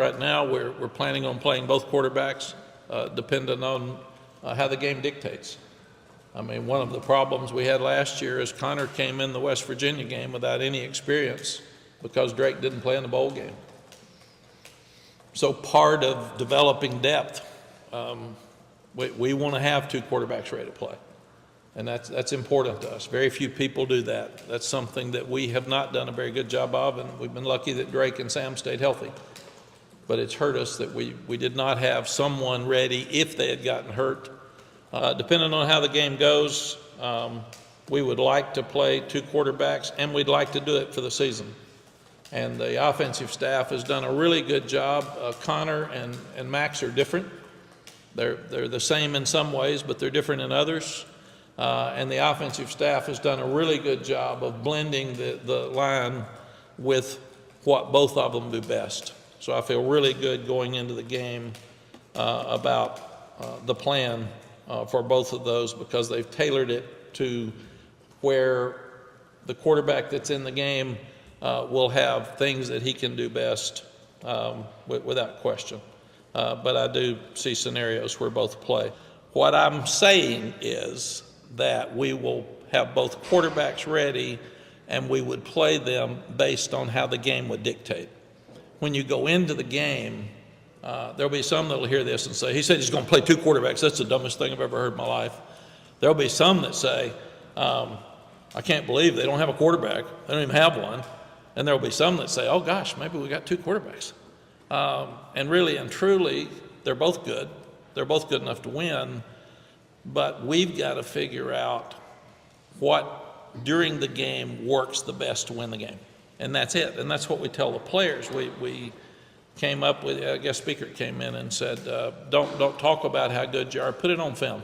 Right now, we're planning on playing both quarterbacks, depending on how the game dictates. I mean, one of the problems we had last year is Connor came in the West Virginia game without any experience because Drake didn't play in the bowl game. So part of developing depth, we want to have two quarterbacks ready to play. And that's important to us. Very few people do that. That's something that we have not done a very good job of, and we've been lucky that Drake and Sam stayed healthy. But it's hurt us that we did not have someone ready if they had gotten hurt. Depending on how the game goes, we would like to play two quarterbacks, and we'd like to do it for the season. And the offensive staff has done a really good job. Connor and Mack are different. They're the same in some ways, but they're different in others. And the offensive staff has done a really good job of blending the line with what both of them do best. So I feel really good going into the game about the plan for both of those, because they've tailored it to where the quarterback that's in the game will have things that he can do best without question. But I do see scenarios where both play. What I'm saying is that we will have both quarterbacks ready, and we would play them based on how the game would dictate. When you go into the game, there'll be some that'll hear this and say, he said he's going to play two quarterbacks. That's the dumbest thing I've ever heard in my life. There'll be some that say, I can't believe they don't have a quarterback. They don't even have one. And there'll be some that say, oh gosh, maybe we got two quarterbacks. And really and truly, they're both good. They're both good enough to win. But we've got to figure out what during the game works the best to win the game. And that's it. And that's what we tell the players. We came up with, I guess speaker came in and said, don't talk about how good you are, put it on film.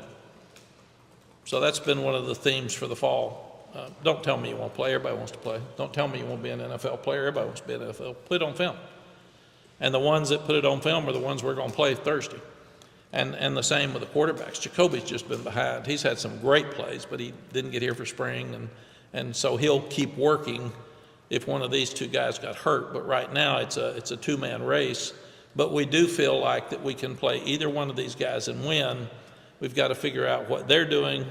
So that's been one of the themes for the fall. Don't tell me you won't play, everybody wants to play. Don't tell me you won't be an NFL player, everybody wants to be an NFL. Put it on film. And the ones that put it on film are the ones we're going to play Thursday. And the same with the quarterbacks. Jacoby's just been behind. He's had some great plays, but he didn't get here for spring, and so he'll keep working if one of these two guys got hurt. But right now it's a two-man race. But we do feel like that we can play either one of these guys and win. We've got to figure out what they're doing.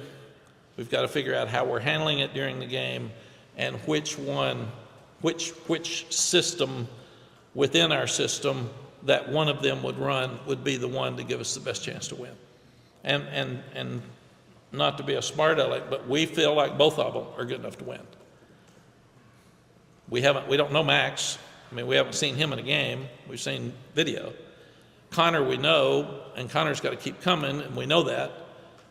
We've got to figure out how we're handling it during the game, and which system within our system that one of them would run would be the one to give us the best chance to win. And not to be a smart aleck, but we feel like both of them are good enough to win. We don't know Max. I mean, we haven't seen him in a game. We've seen video. Connor we know, and Connor's got to keep coming, and we know that.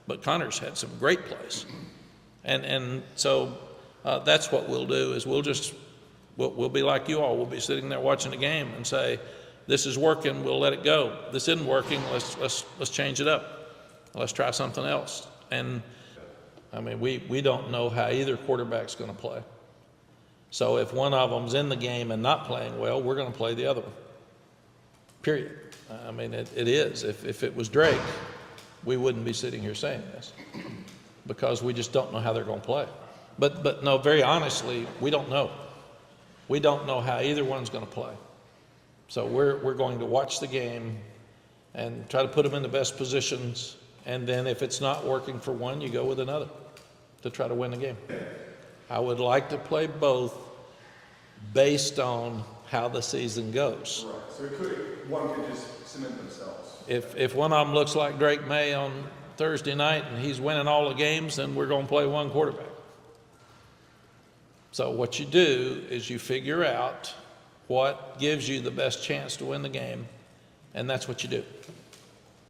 But Connor's had some great plays. And so that's what we'll do, is we'll be like you all. We'll be sitting there watching the game and say, this is working, we'll let it go. This isn't working, let's change it up. Let's try something else. And I mean, we don't know how either quarterback's going to play. So if one of them's in the game and not playing well, we're going to play the other one, period. I mean, it is. If it was Drake, we wouldn't be sitting here saying this, because we just don't know how they're going to play. But no, very honestly, we don't know. We don't know how either one's going to play. So we're going to watch the game and try to put them in the best positions, and then if it's not working for one, you go with another to try to win the game. I would like to play both based on how the season goes. Right. So one could just cement themselves. If one of them looks like Drake May on Thursday night and he's winning all the games, then we're going to play one quarterback. So what you do is you figure out what gives you the best chance to win the game, and that's what you do.